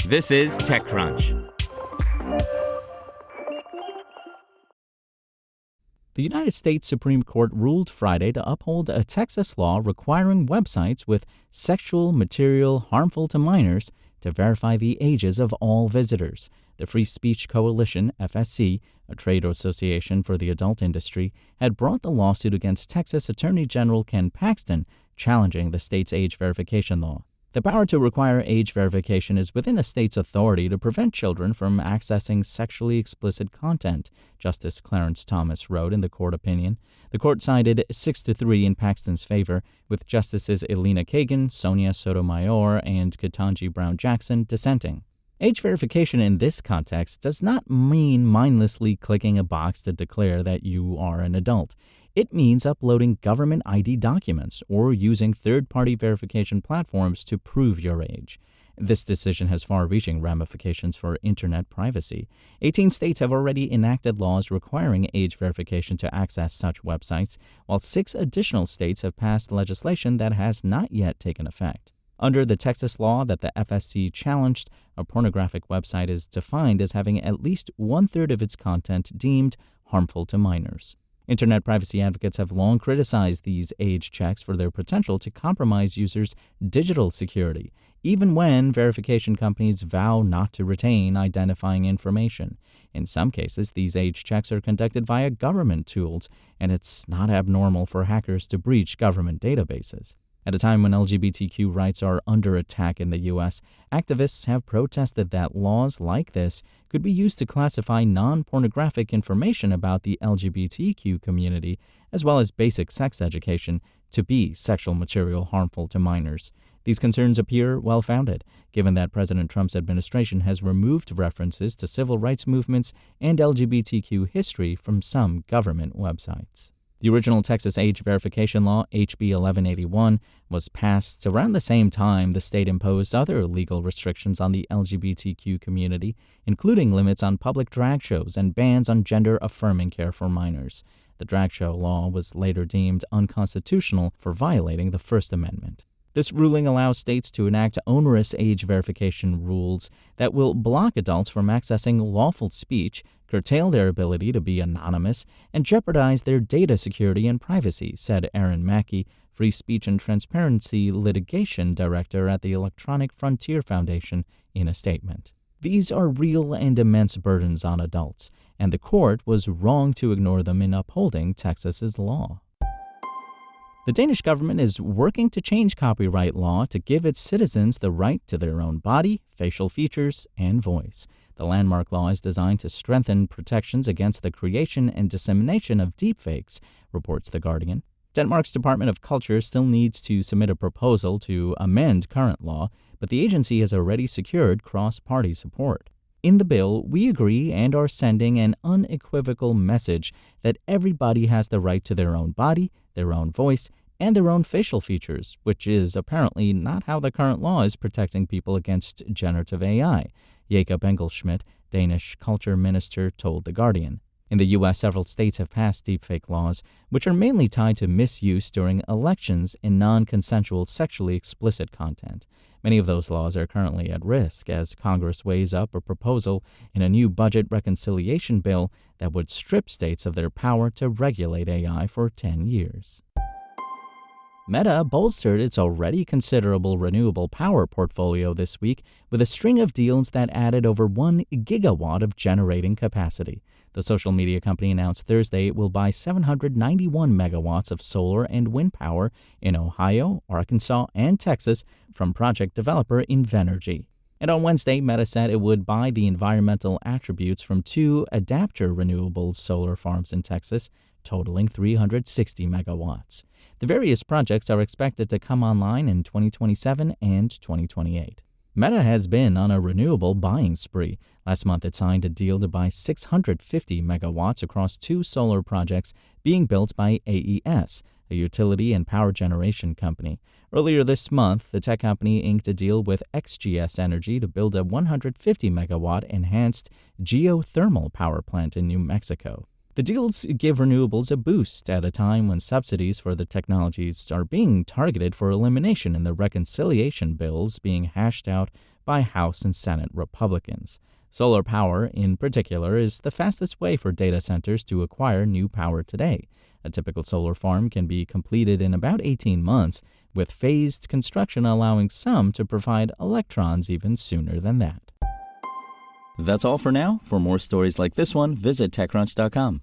This is TechCrunch. The United States Supreme Court ruled Friday to uphold a Texas law requiring websites with sexual material harmful to minors to verify the ages of all visitors. The Free Speech Coalition, FSC, a trade association for the adult industry, had brought the lawsuit against Texas Attorney General Ken Paxton, challenging the state's age verification law. The power to require age verification is within a state's authority to prevent children from accessing sexually explicit content, Justice Clarence Thomas wrote in the court opinion. The court sided 6-3 in Paxton's favor, with Justices Elena Kagan, Sonia Sotomayor, and Ketanji Brown Jackson dissenting. Age verification in this context does not mean mindlessly clicking a box to declare that you are an adult. It means uploading government ID documents or using third-party verification platforms to prove your age. This decision has far-reaching ramifications for internet privacy. 18 states have already enacted laws requiring age verification to access such websites, while 6 additional states have passed legislation that has not yet taken effect. Under the Texas law that the FSC challenged, a pornographic website is defined as having at least one-third of its content deemed harmful to minors. Internet privacy advocates have long criticized these age checks for their potential to compromise users' digital security, even when verification companies vow not to retain identifying information. In some cases, these age checks are conducted via government tools, and it's not abnormal for hackers to breach government databases. At a time when LGBTQ rights are under attack in the U.S., activists have protested that laws like this could be used to classify non-pornographic information about the LGBTQ community, as well as basic sex education, to be sexual material harmful to minors. These concerns appear well-founded, given that President Trump's administration has removed references to civil rights movements and LGBTQ history from some government websites. The original Texas age verification law, HB 1181, was passed around the same time the state imposed other legal restrictions on the LGBTQ community, including limits on public drag shows and bans on gender-affirming care for minors. The drag show law was later deemed unconstitutional for violating the First Amendment. This ruling allows states to enact onerous age verification rules that will block adults from accessing lawful speech, curtail their ability to be anonymous, and jeopardize their data security and privacy, said Aaron Mackey, Free Speech and Transparency Litigation Director at the Electronic Frontier Foundation, in a statement. These are real and immense burdens on adults, and the court was wrong to ignore them in upholding Texas's law. The Danish government is working to change copyright law to give its citizens the right to their own body, facial features, and voice. The landmark law is designed to strengthen protections against the creation and dissemination of deepfakes, reports The Guardian. Denmark's Department of Culture still needs to submit a proposal to amend current law, but the agency has already secured cross-party support. In the bill, we agree and are sending an unequivocal message that everybody has the right to their own body, their own voice, and their own facial features, which is apparently not how the current law is protecting people against generative AI, Jacob Engelschmidt, Danish culture minister, told The Guardian. In the U.S., several states have passed deepfake laws, which are mainly tied to misuse during elections and non-consensual sexually explicit content. Many of those laws are currently at risk as Congress weighs up a proposal in a new budget reconciliation bill that would strip states of their power to regulate AI for 10 years. Meta bolstered its already considerable renewable power portfolio this week with a string of deals that added over 1 gigawatt of generating capacity. The social media company announced Thursday it will buy 791 megawatts of solar and wind power in Ohio, Arkansas, and Texas from project developer Invenergy. And on Wednesday, Meta said it would buy the environmental attributes from 2 Adapter Renewables solar farms in Texas, totaling 360 megawatts. The various projects are expected to come online in 2027 and 2028. Meta has been on a renewable buying spree. Last month, it signed a deal to buy 650 megawatts across 2 solar projects being built by AES, a utility and power generation company. Earlier this month, the tech company inked a deal with XGS Energy to build a 150-megawatt enhanced geothermal power plant in New Mexico. The deals give renewables a boost at a time when subsidies for the technologies are being targeted for elimination in the reconciliation bills being hashed out by House and Senate Republicans. Solar power, in particular, is the fastest way for data centers to acquire new power today. A typical solar farm can be completed in about 18 months, with phased construction allowing some to provide electrons even sooner than that. That's all for now. For more stories like this one, visit TechCrunch.com.